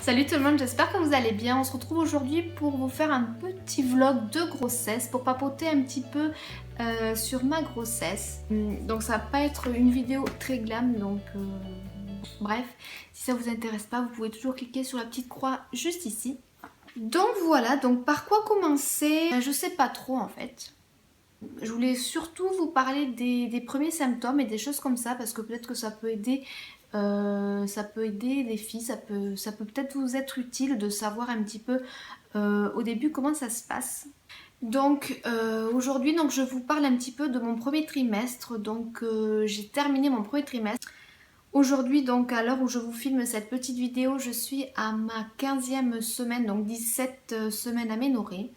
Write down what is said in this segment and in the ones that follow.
Salut tout le monde, j'espère que vous allez bien. On se retrouve aujourd'hui pour vous faire un petit vlog de grossesse, pour papoter un petit peu sur ma grossesse. Donc ça va pas être une vidéo très glam, donc bref, si ça vous intéresse pas, vous pouvez toujours cliquer sur la petite croix juste ici. Donc voilà, donc par quoi commencer? Je sais pas trop en fait. Je voulais surtout vous parler des premiers symptômes et des choses comme ça parce que peut-être que ça peut aider les filles, ça peut peut-être vous être utile de savoir un petit peu au début comment ça se passe. Donc aujourd'hui je vous parle un petit peu de mon premier trimestre. Donc j'ai terminé mon premier trimestre. Aujourd'hui donc à l'heure où je vous filme cette petite vidéo, je suis à ma 15e semaine, donc 17 semaines aménorrhées.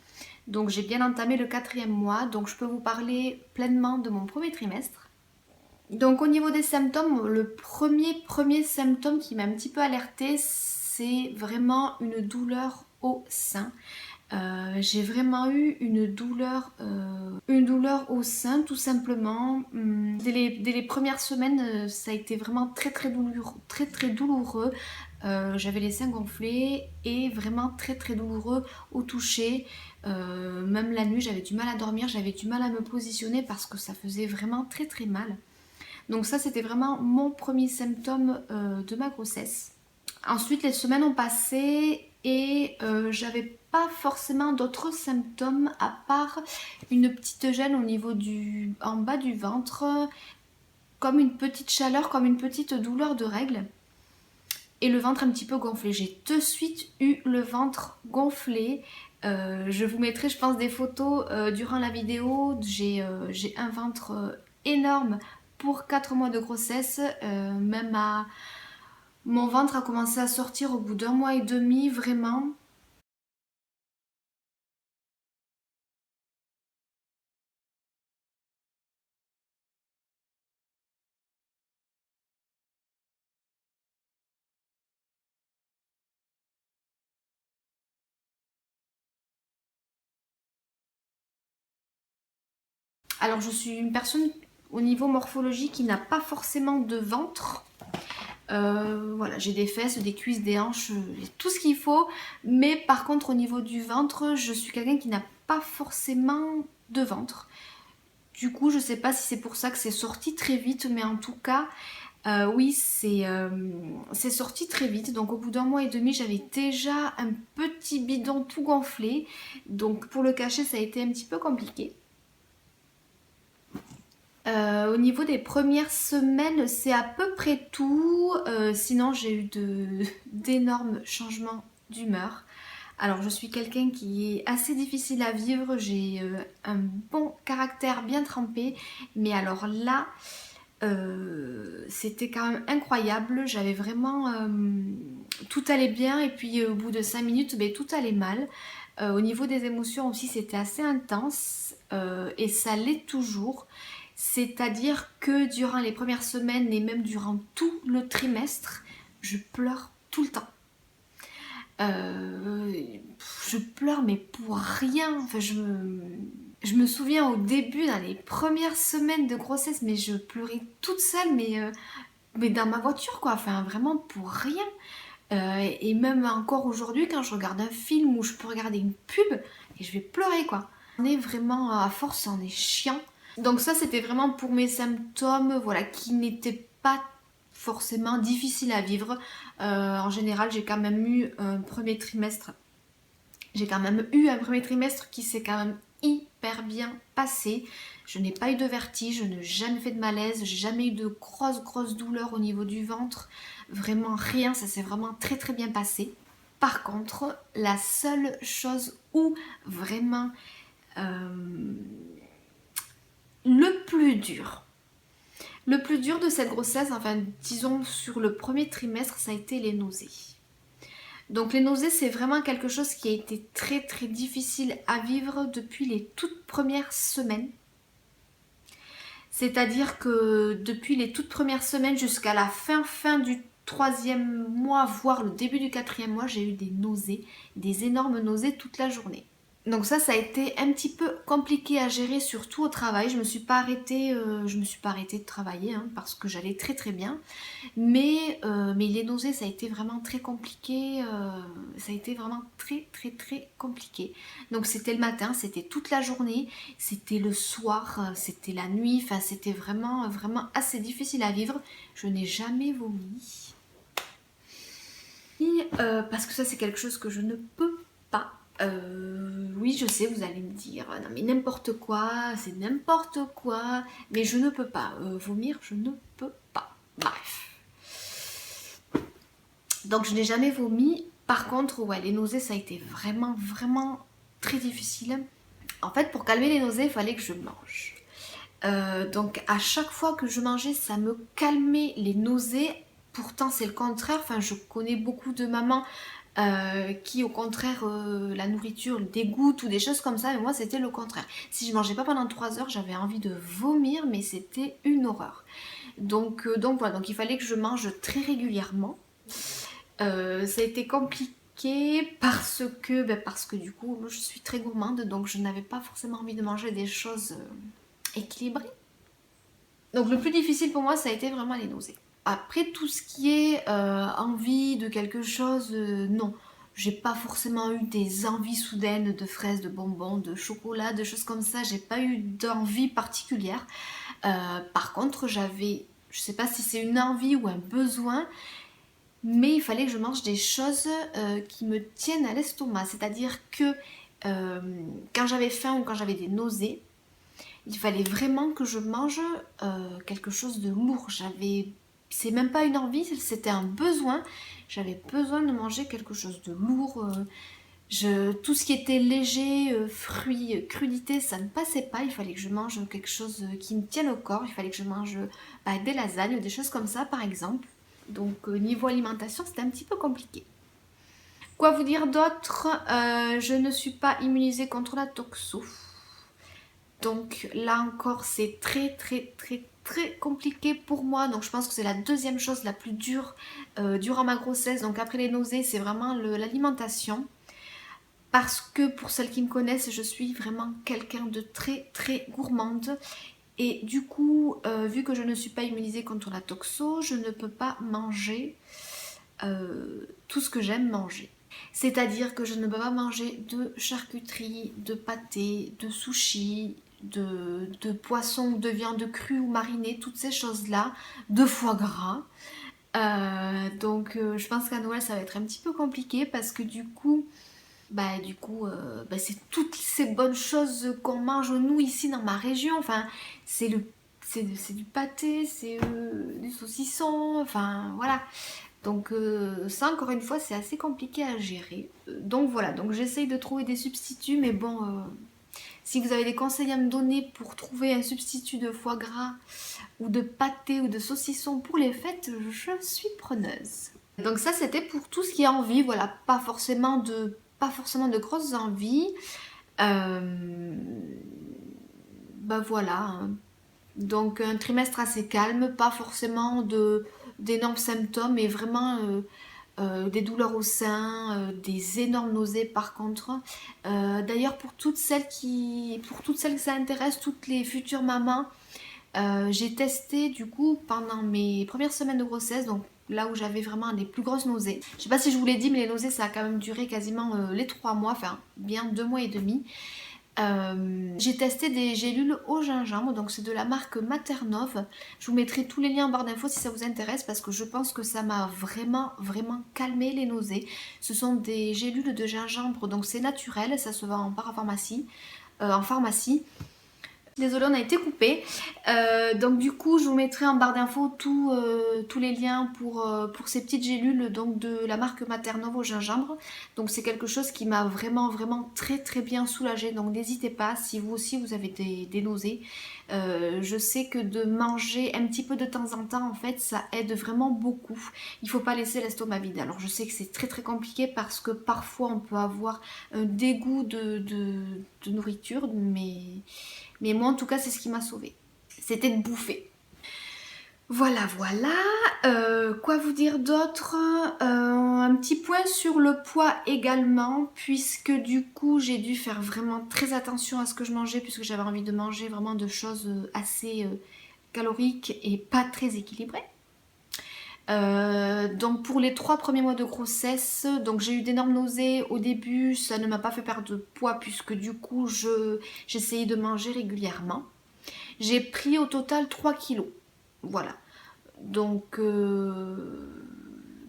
Donc j'ai bien entamé le 4e mois, donc je peux vous parler pleinement de mon premier trimestre. Donc au niveau des symptômes, le premier symptôme qui m'a un petit peu alertée, c'est vraiment une douleur au sein. J'ai vraiment eu une douleur au sein tout simplement. Dès les premières semaines, ça a été vraiment très douloureux. J'avais les seins gonflés et vraiment très douloureux au toucher. Même la nuit, j'avais du mal à dormir, j'avais du mal à me positionner parce que ça faisait vraiment très mal. Donc ça, c'était vraiment mon premier symptôme de ma grossesse. Ensuite, les semaines ont passé et j'avais pas forcément d'autres symptômes à part une petite gêne au niveau en bas du ventre, comme une petite chaleur, comme une petite douleur de règles. Et le ventre un petit peu gonflé. J'ai de suite eu le ventre gonflé. Je vous mettrai, je pense, des photos durant la vidéo. J'ai un ventre énorme pour 4 mois de grossesse. Mon ventre a commencé à sortir au bout d'1 mois et demi, vraiment. Alors je suis une personne au niveau morphologie qui n'a pas forcément de ventre. Voilà, j'ai des fesses, des cuisses, des hanches, tout ce qu'il faut. Mais par contre au niveau du ventre, je suis quelqu'un qui n'a pas forcément de ventre. Du coup, je sais pas si c'est pour ça que c'est sorti très vite, mais en tout cas, oui, c'est sorti très vite. Donc au bout d'1 mois et demi, j'avais déjà un petit bidon tout gonflé. Donc pour le cacher, ça a été un petit peu compliqué. Au niveau des premières semaines, c'est à peu près tout. Sinon, j'ai eu d'énormes changements d'humeur. Alors, je suis quelqu'un qui est assez difficile à vivre. J'ai un bon caractère bien trempé. Mais alors là, c'était quand même incroyable. J'avais vraiment... tout allait bien et puis au bout de 5 minutes, tout allait mal. Au niveau des émotions aussi, c'était assez intense et ça l'est toujours. C'est-à-dire que durant les premières semaines et même durant tout le trimestre, je pleure tout le temps. Je pleure mais pour rien. Enfin, je me souviens au début, dans les premières semaines de grossesse, mais je pleurais toute seule, mais dans ma voiture quoi. Enfin, vraiment pour rien. Et même encore aujourd'hui, quand je regarde un film ou je peux regarder une pub, et je vais pleurer quoi. On est vraiment, à force, on est chiant. Donc ça, c'était vraiment pour mes symptômes, voilà, qui n'étaient pas forcément difficiles à vivre. En général, j'ai quand même eu un premier trimestre. Qui s'est quand même hyper bien passé. Je n'ai pas eu de vertige, je n'ai jamais fait de malaise, j'ai jamais eu de grosses douleurs au niveau du ventre. Vraiment rien, ça s'est vraiment très bien passé. Par contre, la seule chose où vraiment le plus dur de cette grossesse, enfin disons sur le premier trimestre, ça a été les nausées. Donc les nausées, c'est vraiment quelque chose qui a été très difficile à vivre depuis les toutes premières semaines. C'est-à-dire que depuis les toutes premières semaines jusqu'à la fin du 3e mois, voire le début du 4e mois, j'ai eu des nausées, des énormes nausées toute la journée. Donc ça a été un petit peu compliqué à gérer, surtout au travail. Je me suis pas arrêtée de travailler hein, parce que j'allais très très bien. Mais les nausées, ça a été vraiment très compliqué. Ça a été vraiment très très très compliqué. Donc c'était le matin, c'était toute la journée, c'était le soir, c'était la nuit. Enfin, c'était vraiment vraiment assez difficile à vivre. Je n'ai jamais vomi. Parce que ça, c'est quelque chose que je ne peux pas. Oui, je sais, vous allez me dire, non mais n'importe quoi, c'est n'importe quoi, mais je ne peux pas. Vomir, je ne peux pas. Bref. Donc je n'ai jamais vomi. Par contre, ouais, les nausées, ça a été vraiment, vraiment très difficile. En fait, pour calmer les nausées, il fallait que je mange. Donc à chaque fois que je mangeais, ça me calmait les nausées. Pourtant, c'est le contraire. Enfin, je connais beaucoup de mamans qui au contraire la nourriture le dégoûte ou des choses comme ça, mais moi c'était le contraire. Si je mangeais pas pendant 3 heures, j'avais envie de vomir, mais c'était une horreur. Donc voilà, donc il fallait que je mange très régulièrement. Ça a été compliqué parce que du coup moi, je suis très gourmande, donc je n'avais pas forcément envie de manger des choses équilibrées. Donc le plus difficile pour moi, ça a été vraiment les nausées. Après, tout ce qui est envie de quelque chose, non. J'ai pas forcément eu des envies soudaines de fraises, de bonbons, de chocolat, de choses comme ça. J'ai pas eu d'envie particulière. Par contre, je sais pas si c'est une envie ou un besoin, mais il fallait que je mange des choses qui me tiennent à l'estomac. C'est-à-dire que quand j'avais faim ou quand j'avais des nausées, il fallait vraiment que je mange quelque chose de lourd. C'est même pas une envie, c'était un besoin. J'avais besoin de manger quelque chose de lourd. Tout ce qui était léger, fruits, crudités, ça ne passait pas. Il fallait que je mange quelque chose qui me tienne au corps. Il fallait que je mange des lasagnes, des choses comme ça par exemple. Donc niveau alimentation, c'était un petit peu compliqué. Quoi vous dire d'autre? Je ne suis pas immunisée contre la toxo. Donc là encore, c'est très très très très compliqué pour moi. Donc je pense que c'est la deuxième chose la plus dure durant ma grossesse. Donc après les nausées, c'est vraiment l'alimentation. Parce que pour celles qui me connaissent, je suis vraiment quelqu'un de très très gourmande. Et du coup, vu que je ne suis pas immunisée contre la toxo, je ne peux pas manger tout ce que j'aime manger. C'est-à-dire que je ne peux pas manger de charcuterie, de pâté, de sushi, de poisson, de viande crue ou marinée, toutes ces choses-là, de foie gras. Donc je pense qu'à Noël ça va être un petit peu compliqué parce que du coup c'est toutes ces bonnes choses qu'on mange nous ici dans ma région. Enfin, c'est du pâté, c'est du saucisson, enfin voilà. Donc ça encore une fois c'est assez compliqué à gérer. Donc voilà, donc j'essaye de trouver des substituts, mais bon, si vous avez des conseils à me donner pour trouver un substitut de foie gras ou de pâté ou de saucisson pour les fêtes, je suis preneuse. Donc ça c'était pour tout ce qui est envie, voilà, pas forcément de grosses envies. Voilà, hein. Donc un trimestre assez calme, pas forcément d'énormes symptômes, mais vraiment des douleurs au sein, des énormes nausées par contre. D'ailleurs pour toutes celles que ça intéresse, toutes les futures mamans, j'ai testé du coup pendant mes premières semaines de grossesse, donc là où j'avais vraiment les plus grosses nausées. Je sais pas si je vous l'ai dit, mais les nausées ça a quand même duré quasiment les 3 mois, enfin bien 2 mois et demi. J'ai testé des gélules au gingembre, donc c'est de la marque Maternov. Je vous mettrai tous les liens en barre d'infos si ça vous intéresse parce que je pense que ça m'a vraiment vraiment calmé les nausées. Ce sont des gélules de gingembre, donc c'est naturel, ça se vend en parapharmacie, en pharmacie. Désolée, on a été coupé. Donc du coup, je vous mettrai en barre d'infos tous les liens pour ces petites gélules donc de la marque Maternov au gingembre. Donc c'est quelque chose qui m'a vraiment vraiment très très bien soulagée. Donc n'hésitez pas si vous aussi vous avez des nausées. Je sais que de manger un petit peu de temps en temps, en fait, ça aide vraiment beaucoup. Il ne faut pas laisser l'estomac vide. Alors je sais que c'est très très compliqué parce que parfois on peut avoir un dégoût de nourriture, mais moi en tout cas c'est ce qui m'a sauvée. C'était de bouffer. Voilà, voilà. Quoi vous dire d'autre? Un petit point sur le poids également, puisque du coup j'ai dû faire vraiment très attention à ce que je mangeais, puisque j'avais envie de manger vraiment de choses assez caloriques et pas très équilibrées. Donc pour les 3 premiers mois de grossesse, donc j'ai eu d'énormes nausées au début, ça ne m'a pas fait perdre de poids puisque du coup j'essayais de manger régulièrement. J'ai pris au total 3 kilos. Voilà. Donc,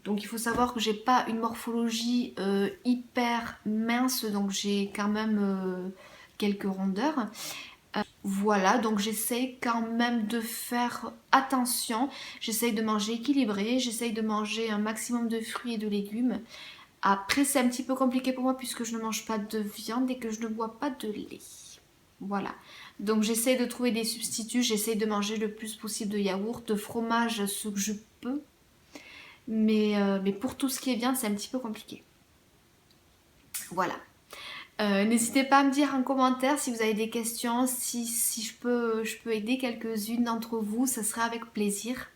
donc il faut savoir que j'ai pas une morphologie hyper mince, donc j'ai quand même quelques rondeurs. Voilà, donc j'essaye quand même de faire attention. J'essaye de manger équilibré, j'essaye de manger un maximum de fruits et de légumes. Après, c'est un petit peu compliqué pour moi puisque je ne mange pas de viande et que je ne bois pas de lait. Voilà. Donc j'essaie de trouver des substituts, j'essaie de manger le plus possible de yaourt, de fromage, ce que je peux. Mais pour tout ce qui est viande, c'est un petit peu compliqué. Voilà. N'hésitez pas à me dire en commentaire si vous avez des questions, si je peux aider quelques-unes d'entre vous, ça sera avec plaisir.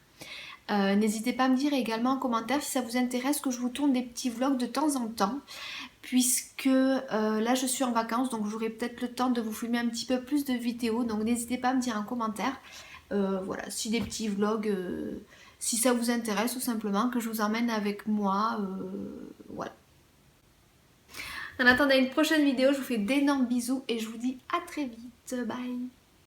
N'hésitez pas à me dire également en commentaire si ça vous intéresse que je vous tourne des petits vlogs de temps en temps, puisque là je suis en vacances, donc j'aurai peut-être le temps de vous filmer un petit peu plus de vidéos, donc n'hésitez pas à me dire en commentaire, voilà, si des petits vlogs, si ça vous intéresse tout simplement, que je vous emmène avec moi, voilà. En attendant une prochaine vidéo, je vous fais d'énormes bisous et je vous dis à très vite, bye.